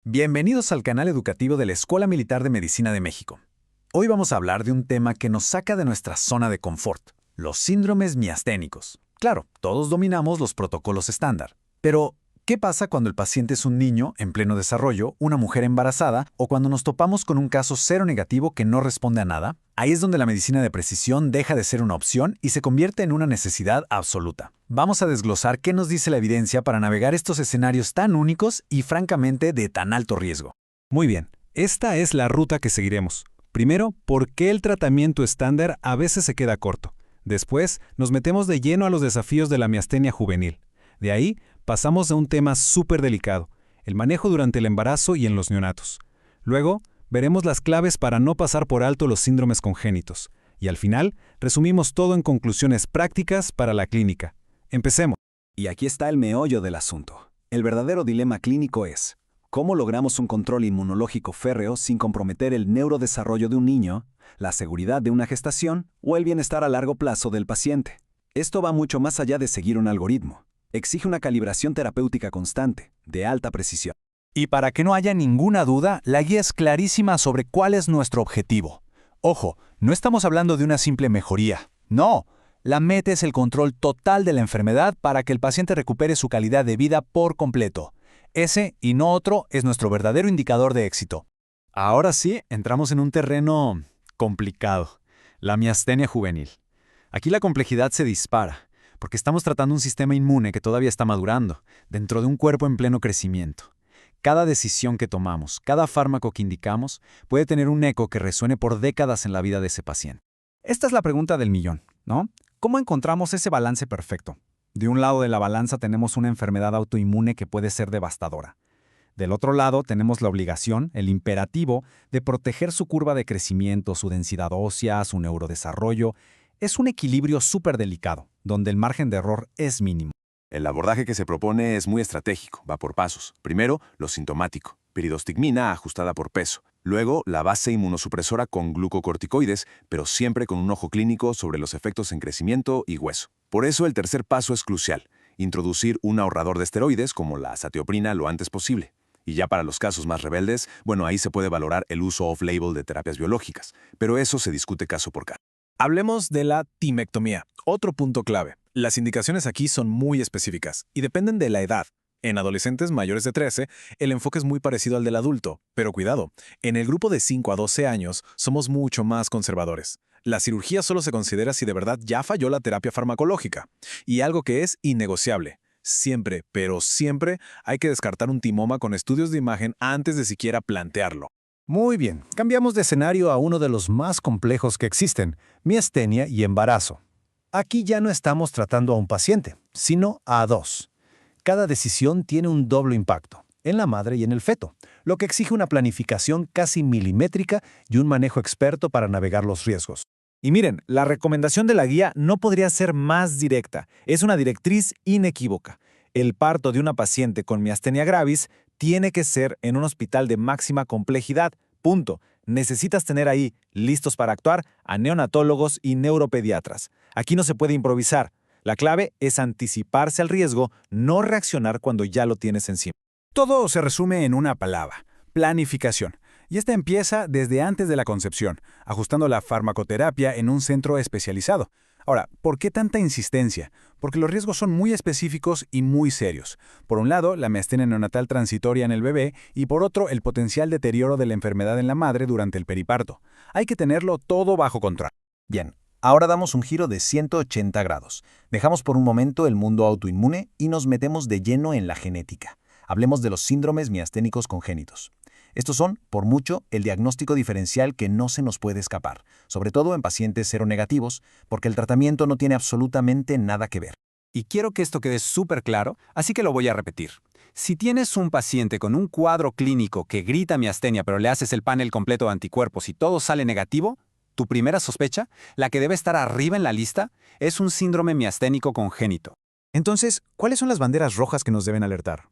Bienvenidos al canal educativo de la Escuela Militar de Medicina de México. Hoy vamos a hablar de un tema que nos saca de nuestra zona de confort, los síndromes miasténicos. Claro, todos dominamos los protocolos estándar, pero ¿qué pasa cuando el paciente es un niño en pleno desarrollo, una mujer embarazada o cuando nos topamos con un caso cero negativo que no responde a nada? Ahí es donde la medicina de precisión deja de ser una opción y se convierte en una necesidad absoluta. Vamos a desglosar qué nos dice la evidencia para navegar estos escenarios tan únicos y francamente de tan alto riesgo. Muy bien, esta es la ruta que seguiremos. Primero, ¿por qué el tratamiento estándar a veces se queda corto? Después, nos metemos de lleno a los desafíos de la miastenia juvenil. De ahí, pasamos a un tema súper delicado, el manejo durante el embarazo y en los neonatos. Luego, veremos las claves para no pasar por alto los síndromes congénitos. Y al final, resumimos todo en conclusiones prácticas para la clínica. Empecemos. Y aquí está el meollo del asunto. El verdadero dilema clínico es: ¿cómo logramos un control inmunológico férreo sin comprometer el neurodesarrollo de un niño, la seguridad de una gestación o el bienestar a largo plazo del paciente? Esto va mucho más allá de seguir un algoritmo. Exige una calibración terapéutica constante, de alta precisión. Y para que no haya ninguna duda, la guía es clarísima sobre cuál es nuestro objetivo. Ojo, no estamos hablando de una simple mejoría. No, la meta es el control total de la enfermedad para que el paciente recupere su calidad de vida por completo. Ese, y no otro, es nuestro verdadero indicador de éxito. Ahora sí, entramos en un terreno complicado, la miastenia juvenil. Aquí la complejidad se dispara, porque estamos tratando un sistema inmune que todavía está madurando, dentro de un cuerpo en pleno crecimiento. Cada decisión que tomamos, cada fármaco que indicamos, puede tener un eco que resuene por décadas en la vida de ese paciente. Esta es la pregunta del millón, ¿no? ¿Cómo encontramos ese balance perfecto? De un lado de la balanza tenemos una enfermedad autoinmune que puede ser devastadora. Del otro lado tenemos la obligación, el imperativo, de proteger su curva de crecimiento, su densidad ósea, su neurodesarrollo. Es un equilibrio súper delicado, donde el margen de error es mínimo. El abordaje que se propone es muy estratégico, va por pasos. Primero, lo sintomático, piridostigmina ajustada por peso. Luego, la base inmunosupresora con glucocorticoides, pero siempre con un ojo clínico sobre los efectos en crecimiento y hueso. Por eso el tercer paso es crucial, introducir un ahorrador de esteroides como la azatioprina lo antes posible. Y ya para los casos más rebeldes, bueno, ahí se puede valorar el uso off-label de terapias biológicas, pero eso se discute caso por caso. Hablemos de la timectomía, otro punto clave. Las indicaciones aquí son muy específicas y dependen de la edad. En adolescentes mayores de 13, el enfoque es muy parecido al del adulto, pero cuidado, en el grupo de 5 a 12 años somos mucho más conservadores. La cirugía solo se considera si de verdad ya falló la terapia farmacológica, y algo que es innegociable. Siempre, pero siempre, hay que descartar un timoma con estudios de imagen antes de siquiera plantearlo. Muy bien, cambiamos de escenario a uno de los más complejos que existen, miastenia y embarazo. Aquí ya no estamos tratando a un paciente, sino a dos. Cada decisión tiene un doble impacto, en la madre y en el feto, lo que exige una planificación casi milimétrica y un manejo experto para navegar los riesgos. Y miren, la recomendación de la guía no podría ser más directa. Es una directriz inequívoca. El parto de una paciente con miastenia gravis tiene que ser en un hospital de máxima complejidad. Punto. Necesitas tener ahí, listos para actuar, a neonatólogos y neuropediatras. Aquí no se puede improvisar. La clave es anticiparse al riesgo, no reaccionar cuando ya lo tienes encima. Todo se resume en una palabra: planificación. Y esta empieza desde antes de la concepción, ajustando la farmacoterapia en un centro especializado. Ahora, ¿por qué tanta insistencia? Porque los riesgos son muy específicos y muy serios. Por un lado, la miastenia neonatal transitoria en el bebé y por otro, el potencial deterioro de la enfermedad en la madre durante el periparto. Hay que tenerlo todo bajo control. Bien, ahora damos un giro de 180 grados. Dejamos por un momento el mundo autoinmune y nos metemos de lleno en la genética. Hablemos de los síndromes miasténicos congénitos. Estos son, por mucho, el diagnóstico diferencial que no se nos puede escapar, sobre todo en pacientes seronegativos, porque el tratamiento no tiene absolutamente nada que ver. Y quiero que esto quede súper claro, así que lo voy a repetir. Si tienes un paciente con un cuadro clínico que grita miastenia, pero le haces el panel completo de anticuerpos y todo sale negativo, tu primera sospecha, la que debe estar arriba en la lista, es un síndrome miasténico congénito. Entonces, ¿cuáles son las banderas rojas que nos deben alertar?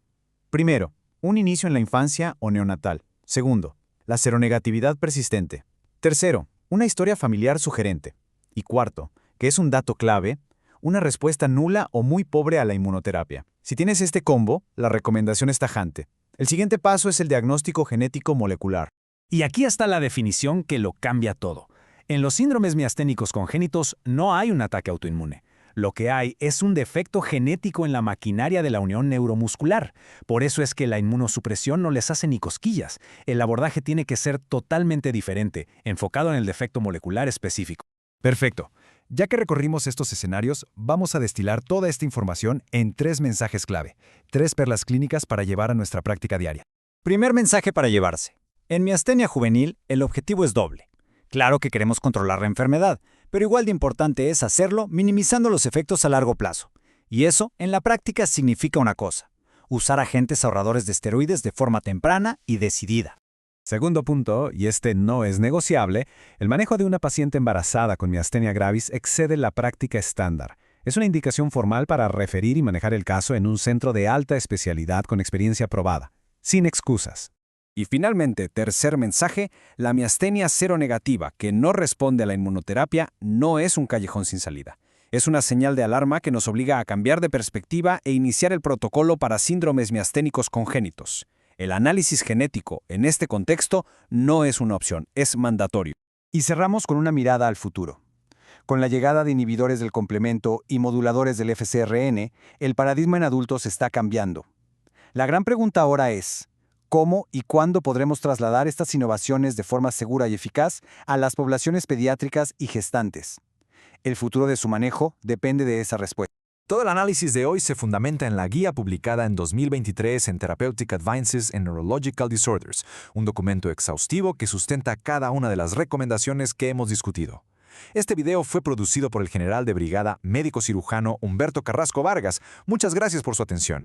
Primero, un inicio en la infancia o neonatal. Segundo, la seronegatividad persistente. Tercero, una historia familiar sugerente. Y cuarto, que es un dato clave, una respuesta nula o muy pobre a la inmunoterapia. Si tienes este combo, la recomendación es tajante. El siguiente paso es el diagnóstico genético molecular. Y aquí está la definición que lo cambia todo. En los síndromes miasténicos congénitos no hay un ataque autoinmune. Lo que hay es un defecto genético en la maquinaria de la unión neuromuscular. Por eso es que la inmunosupresión no les hace ni cosquillas. El abordaje tiene que ser totalmente diferente, enfocado en el defecto molecular específico. Perfecto. Ya que recorrimos estos escenarios, vamos a destilar toda esta información en 3 mensajes clave, 3 perlas clínicas para llevar a nuestra práctica diaria. Primer mensaje para llevarse. En miastenia juvenil, el objetivo es doble. Claro que queremos controlar la enfermedad, pero igual de importante es hacerlo minimizando los efectos a largo plazo. Y eso, en la práctica, significa una cosa: usar agentes ahorradores de esteroides de forma temprana y decidida. Segundo punto, y este no es negociable, el manejo de una paciente embarazada con miastenia gravis excede la práctica estándar. Es una indicación formal para referir y manejar el caso en un centro de alta especialidad con experiencia probada, sin excusas. Y finalmente, tercer mensaje, la miastenia seronegativa que no responde a la inmunoterapia no es un callejón sin salida. Es una señal de alarma que nos obliga a cambiar de perspectiva e iniciar el protocolo para síndromes miasténicos congénitos. El análisis genético, en este contexto, no es una opción, es mandatorio. Y cerramos con una mirada al futuro. Con la llegada de inhibidores del complemento y moduladores del FcRn, el paradigma en adultos está cambiando. La gran pregunta ahora es: ¿cómo y cuándo podremos trasladar estas innovaciones de forma segura y eficaz a las poblaciones pediátricas y gestantes? El futuro de su manejo depende de esa respuesta. Todo el análisis de hoy se fundamenta en la guía publicada en 2023 en Therapeutic Advances in Neurological Disorders, un documento exhaustivo que sustenta cada una de las recomendaciones que hemos discutido. Este video fue producido por el general de brigada médico cirujano Humberto Carrasco Vargas. Muchas gracias por su atención.